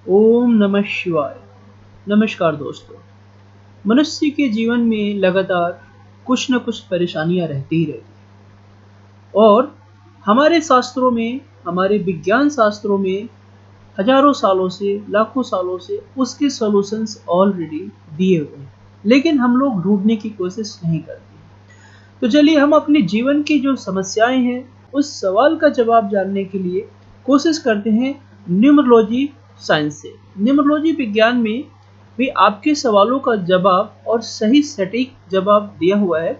ओम नमः शिवाय। नमस्कार दोस्तों। मनुष्य के जीवन में लगातार कुछ न कुछ परेशानियां रहती ही रहती हैं और हमारे शास्त्रों में, हमारे विज्ञान शास्त्रों में हजारों सालों से, लाखों सालों से उसके सॉल्यूशंस ऑलरेडी दिए हुए हैं, लेकिन हम लोग ढूंढने की कोशिश नहीं करते। तो चलिए हम अपने जीवन की जो समस्याएं हैं उस सवाल का जवाब जानने के लिए कोशिश करते हैं न्यूमरोलॉजी साइंस से। न्यूमरोलॉजी विज्ञान में भी आपके सवालों का जवाब और सही सटीक जवाब दिया हुआ है।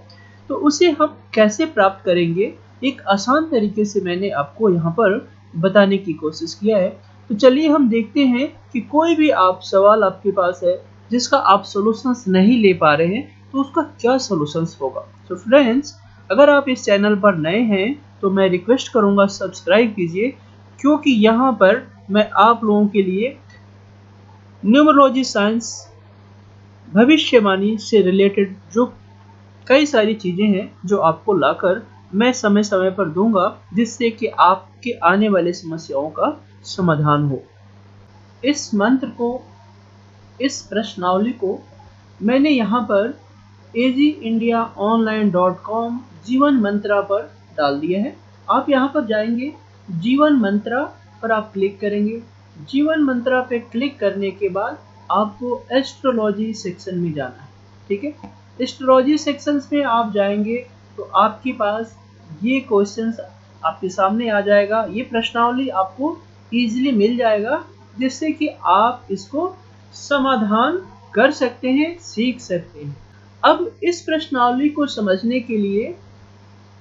तो उसे हम कैसे प्राप्त करेंगे, एक आसान तरीके से मैंने आपको यहाँ पर बताने की कोशिश किया है। तो चलिए हम देखते हैं कि कोई भी आप सवाल आपके पास है जिसका आप सॉल्यूशंस नहीं ले पा रहे हैं, तो उसका क्या सॉल्यूशंस होगा। तो फ्रेंड्स, अगर आप इस चैनल पर नए हैं तो मैं रिक्वेस्ट करूंगा सब्सक्राइब कीजिए, क्योंकि यहाँ पर मैं आप लोगों के लिए न्यूमरोलॉजी साइंस, भविष्यवाणी से रिलेटेड जो कई सारी चीज़ें हैं जो आपको लाकर मैं समय समय पर दूंगा, जिससे कि आपके आने वाले समस्याओं का समाधान हो। इस मंत्र को, इस प्रश्नावली को मैंने यहाँ पर agindiaonline.com जीवन मंत्रा पर डाल दिया है। आप यहाँ पर जाएंगे, जीवन मंत्रा पर आप क्लिक करेंगे। जीवन मंत्रा पे क्लिक करने के बाद आपको एस्ट्रोलॉजी सेक्शन में जाना है। ठीक है, एस्ट्रोलॉजी सेक्शंस में आप जाएंगे तो आपके पास ये क्वेश्चंस आपके सामने आ जाएगा। ये प्रश्नावली आपको इजीली मिल जाएगा, जिससे कि आप इसको समाधान कर सकते हैं, सीख सकते हैं। अब इस प्रश्नावली को समझने के लिए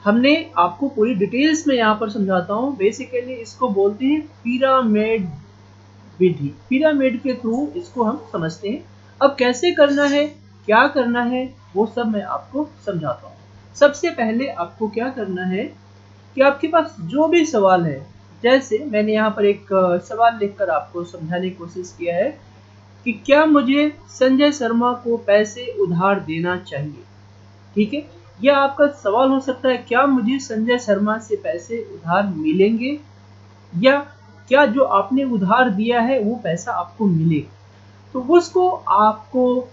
हमने आपको पूरी डिटेल्स में यहाँ पर समझाता हूँ। बेसिकली इसको बोलते हैं पिरामिड विधि। पिरामिड के थ्रू इसको हम समझते हैं। अब कैसे करना है, क्या करना है, वो सब मैं आपको समझाता हूँ। सबसे पहले आपको क्या करना है कि आपके पास जो भी सवाल है, जैसे मैंने यहाँ पर एक सवाल लिखकर आपको समझाने की कोशिश किया है कि क्या मुझे संजय शर्मा को पैसे उधार देना चाहिए। ठीक है, यह आपका सवाल हो सकता है, क्या मुझे संजय शर्मा से पैसे उधार मिलेंगे, या क्या जो आपने उधार दिया है वो पैसा आपको मिलेगा। तो उसको आपको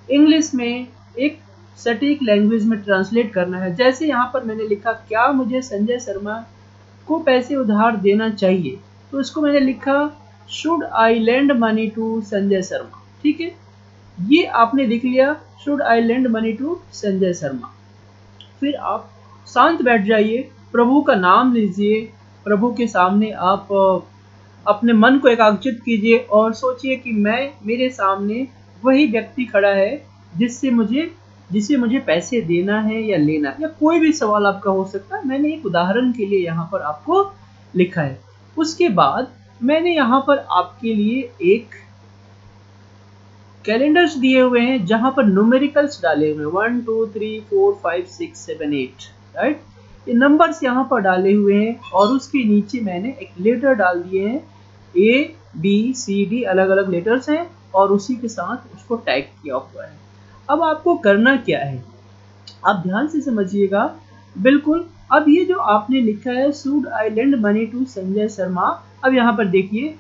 इंग्लिश में एक सटीक लैंग्वेज में ट्रांसलेट करना है। जैसे यहाँ पर मैंने लिखा, क्या मुझे संजय शर्मा को पैसे उधार देना चाहिए, तो इसको मैंने लिखा should I lend money to Sanjay Sharma. ठीक है, ये आपने लिख लिया, should I lend money to Sanjay Sharma. फिर आप शांत बैठ जाइए, प्रभु का नाम लीजिए, प्रभु के सामने आप अपने मन को एकाग्रचित कीजिए और सोचिए कि मेरे सामने वही व्यक्ति खड़ा है जिसे मुझे पैसे देना है या लेना है, या कोई भी सवाल आपका हो सकता है। मैंने एक उदाहरण के लिए यहाँ पर आपको लिखा है। उसके बाद मैंने यहाँ पर आपके लिए एक कैलेंडर्स दिए हुए हैं जहां पर न्यूमेरिकल्स डाले हुए हैं 1 2 3 4 5 6 7 8, राइट। ये नंबर्स यहाँ पर डाले हुए हैं और उसके नीचे मैंने एक लेटर डाल दिए हैं, ABCD अलग अलग लेटर्स हैं और उसी के साथ उसको टैग किया हुआ है। अब आपको करना क्या है, आप ध्यान से समझिएगा बिल्कुल। अब ये जो आपने लिखा है should I lend money to Sanjay Sharma, अब यहाँ पर देखिए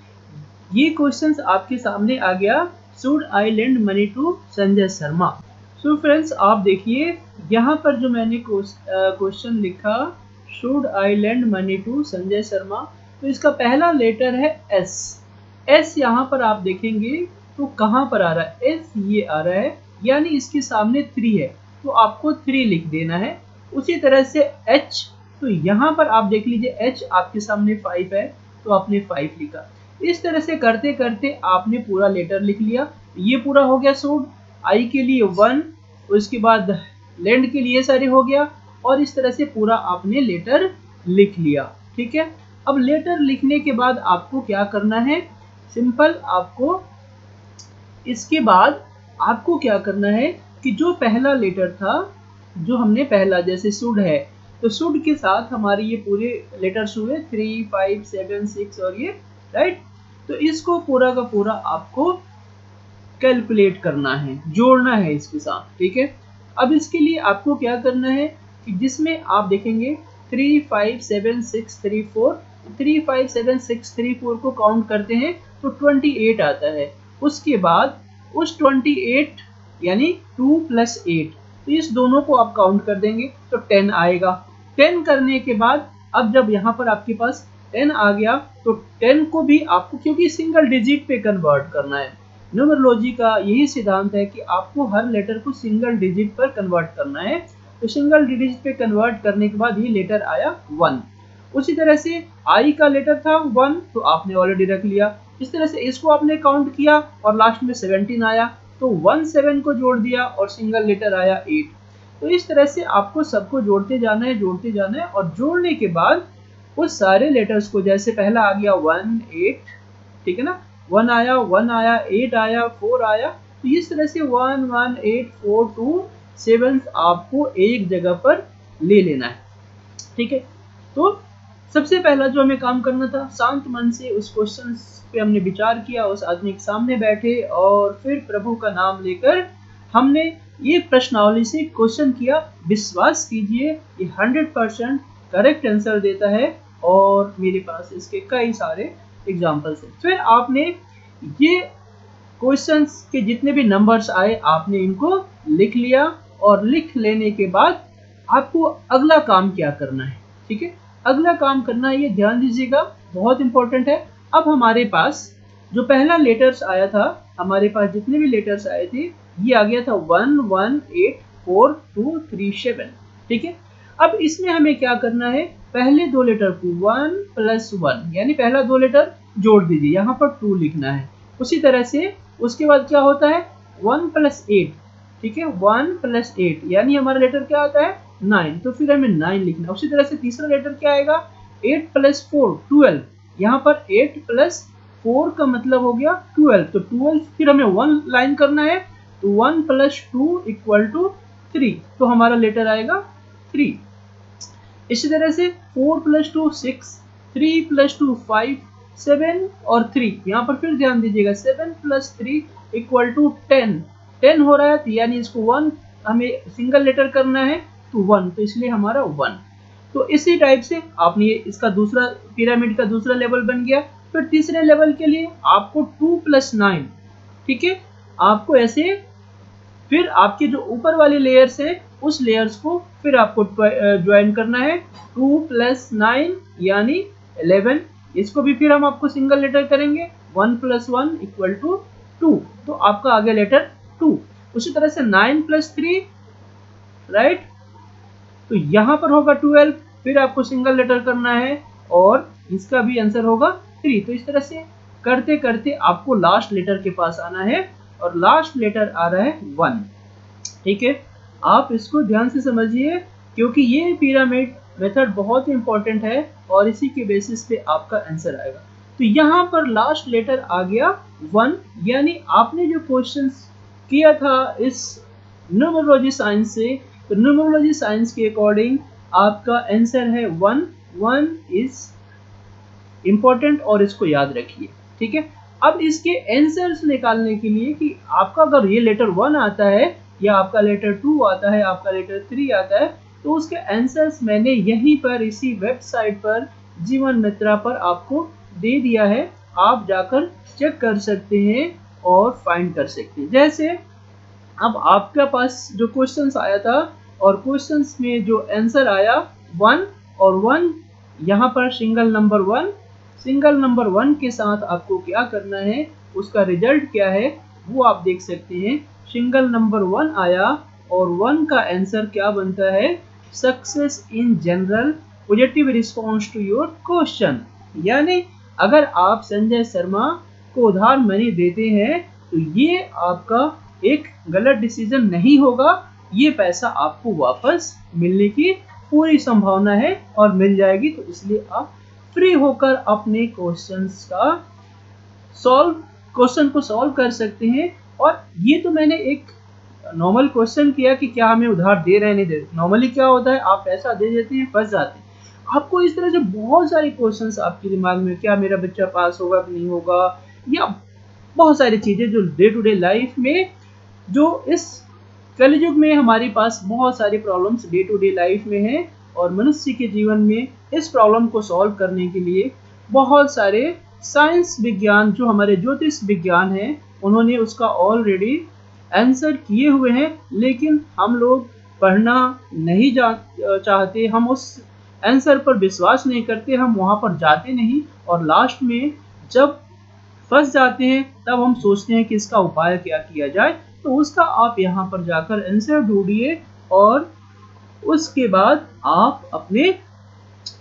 ये क्वेश्चंस आपके सामने आ गया, should I lend money to Sanjay Sharma. So friends, आप देखिए यहाँ पर जो मैंने क्वेश्चन लिखा, should I lend money to Sanjay Sharma, तो इसका पहला लेटर है एस। एस यहाँ पर आप देखेंगे तो कहाँ पर आ रहा है, एस ये आ रहा है, यानी इसके सामने 3 है तो आपको 3 लिख देना है। उसी तरह से एच, तो यहाँ पर आप देख लीजिए एच आपके सामने 5 है तो आपने 5 लिखा। इस तरह से करते करते आपने पूरा लेटर लिख लिया। ये पूरा हो गया शुड, आई के लिए 1, उसके बाद लैंड के लिए सारे हो गया, और इस तरह से पूरा आपने लेटर लिख लिया। ठीक है, अब लेटर लिखने के बाद आपको क्या करना है, सिंपल आपको इसके बाद आपको क्या करना है कि जो पहला लेटर था, जो हमने पहला जैसे शुड है, तो शुड के साथ हमारे ये पूरे लेटर्स हुए 3 5 7 6 और ये, राइट। तो इसको पूरा का पूरा आपको कैलकुलेट करना है, जोड़ना है इसके साथ। ठीक है, अब इसके लिए आपको क्या करना है कि जिसमें आप देखेंगे 3 5 7 6 3 4, 3 5 7 6 3 4 को काउंट करते हैं तो 28 आता है। उसके बाद उस 28 यानी 2 + 8, तो इस दोनों को आप काउंट कर देंगे तो 10 आएगा। 10 करने के बाद अब जब यहाँ पर आपके पास 10 आ गया तो 10 को भी आपको, क्योंकि सिंगल डिजिट पे कन्वर्ट करना है, न्यूमरोलॉजी का यही सिद्धांत है कि आपको हर लेटर को सिंगल डिजिट पर कन्वर्ट करना है। तो सिंगल डिजिट पे कन्वर्ट करने के बाद ये लेटर आया 1। उसी तरह से आई का लेटर था 1, तो आपने ऑलरेडी रख लिया। इस तरह से इसको आपने काउंट किया और लास्ट में 17 आया, तो 1 7 को जोड़ दिया और सिंगल लेटर आया 8। तो इस तरह से आपको सबको जोड़ते जाना है, जोड़ते जाना है, और जोड़ने के बाद उस सारे लेटर्स को, जैसे पहला आ गया 1 8, ठीक है ना, 1 आया, 1 आया, 8 आया, 4 आया, तो इस तरह से 1 1 8 4 2 7 आपको एक जगह पर ले लेना है। ठीक है, तो सबसे पहला जो हमें काम करना था, शांत मन से उस क्वेश्चन पे हमने विचार किया, उस आदमी के सामने बैठे और फिर प्रभु का नाम लेकर हमने ये प्रश्नावली से क्वेश्चन किया। विश्वास कीजिए ये 100% करेक्ट आंसर देता है और मेरे पास इसके कई सारे एग्जाम्पल्स हैं। फिर आपने ये क्वेश्चंस के जितने भी नंबर्स आए आपने इनको लिख लिया, और लिख लेने के बाद आपको अगला काम क्या करना है। ठीक है, अगला काम करना है, ये ध्यान दीजिएगा, बहुत इंपॉर्टेंट है। अब हमारे पास जो पहला लेटर्स आया था, हमारे पास जितने भी लेटर्स आए थे, ये आ गया था 1 1 8 4 2 3 7। ठीक है, अब इसमें हमें क्या करना है, पहले दो लेटर को 1 + 1 यानी पहला दो लेटर जोड़ दीजिए, यहाँ पर 2 लिखना है। उसी तरह से उसके बाद क्या होता है 1 + 8, ठीक है, 1 + 8 यानी हमारा लेटर क्या आता है 9, तो फिर हमें 9 लिखना है। उसी तरह से तीसरा लेटर क्या आएगा 8 + 4 12, यहाँ पर 8 + 4 का मतलब हो गया 12, तो 12 फिर हमें 1 लाइन करना है, तो 1 + 2 = 3, तो हमारा लेटर आएगा 3। इसी तरह से 4 + 2 6, 3 + 2 5 7 और 3, यहाँ पर फिर ध्यान दीजिएगा 7 + 3 = 10, 10 हो रहा है, यानी इसको 1 हमें सिंगल लेटर करना है, तो 1, तो इसलिए हमारा 1। तो इसी टाइप से आपने इसका दूसरा पिरामिड का दूसरा लेवल बन गया। फिर तीसरे लेवल के लिए आपको 2 + 9, ठीक है, आपको ऐसे फिर आपके जो ऊपर वाले लेयर्स है उस लेयर्स को फिर आपको ज्वाइन करना है, 2 + 9 यानी 11, इसको भी फिर हम आपको सिंगल लेटर करेंगे, 1 + 1 = 2, तो आपका आ गया लेटर 2। उसी तरह से 9 + 3, राइट, तो यहाँ पर होगा 12, फिर आपको सिंगल लेटर करना है और इसका भी आंसर होगा 3। तो इस तरह से करते करते आपको लास्ट लेटर के पास आना है और लास्ट लेटर आ रहा है 1। ठीक है, आप इसको ध्यान से समझिए क्योंकि ये पिरामिड मेथड बहुत ही इंपॉर्टेंट है और इसी के बेसिस पे आपका आंसर आएगा। तो यहाँ पर लास्ट लेटर आ गया 1, यानी आपने जो क्वेश्चंस किया था इस न्यूमरोलॉजी साइंस से, तो न्यूमरोलॉजी साइंस के अकॉर्डिंग आपका आंसर है 1। 1 इज इंपॉर्टेंट और इसको याद रखिए। ठीक है, अब इसके आंसर्स निकालने के लिए कि आपका अगर ये लेटर 1 आता है या आपका लेटर 2 आता है, आपका लेटर 3 आता है, तो उसके आंसर्स मैंने यहीं पर इसी वेबसाइट पर जीवन मित्रा पर आपको दे दिया है, आप जाकर चेक कर सकते हैं और फाइंड कर सकते हैं। जैसे अब आपके पास जो क्वेश्चंस आया था और क्वेश्चंस में जो आंसर आया 1 और 1, यहाँ पर सिंगल नंबर 1, सिंगल नंबर 1 के साथ आपको क्या करना है, उसका रिजल्ट क्या है वो आप देख सकते हैं। सिंगल नंबर 1 आया और 1 का आंसर क्या बनता है, success in general, positive response to your question. यानी अगर आप संजय शर्मा को उधार मनी देते हैं तो ये आपका एक गलत डिसीजन नहीं होगा, ये पैसा आपको वापस मिलने की पूरी संभावना है और मिल जाएगी। तो इसलिए आप फ्री होकर अपने क्वेश्चन को सॉल्व कर सकते हैं। और ये तो मैंने एक नॉर्मल क्वेश्चन किया कि क्या हमें उधार दे रहे हैं नहीं दे रहे। नॉर्मली क्या होता है, आप पैसा दे देते हैं, फंस जाते हैं। आपको इस तरह से बहुत सारे क्वेश्चंस आपके दिमाग में, क्या मेरा बच्चा पास होगा कि नहीं होगा, या बहुत सारी चीजें जो डे टू डे लाइफ में, जो इस कलयुग में हमारे पास बहुत सारी problems day to day life में हैं और मनुष्य के जीवन में इस प्रॉब्लम को सॉल्व करने के लिए बहुत सारे साइंस विज्ञान जो हमारे ज्योतिष विज्ञान है उन्होंने उसका ऑलरेडी आंसर किए हुए हैं, लेकिन हम लोग पढ़ना नहीं चाहते, हम उस आंसर पर विश्वास नहीं करते, हम वहाँ पर जाते नहीं और लास्ट में जब फंस जाते हैं तब हम सोचते हैं कि इसका उपाय क्या किया जाए। तो उसका आप यहाँ पर जाकर आंसर ढूंढिए और उसके बाद आप अपने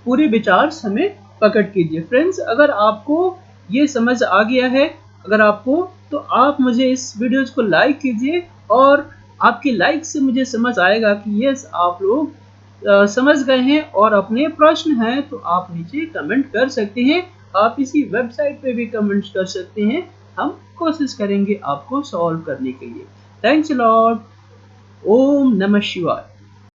पूरे विचार हमें प्रकट कीजिए। फ्रेंड्स, अगर आपको ये समझ आ गया है, अगर आपको, तो आप मुझे इस वीडियोस को लाइक कीजिए और आपके लाइक से मुझे समझ आएगा कि यस आप लोग समझ गए हैं और अपने प्रश्न हैं तो आप नीचे कमेंट कर सकते हैं। आप इसी वेबसाइट पे भी कमेंट्स कर सकते हैं, हम कोशिश करेंगे आपको सॉल्व करने के लिए। Thanks a lot. ओम नमः शिवाय।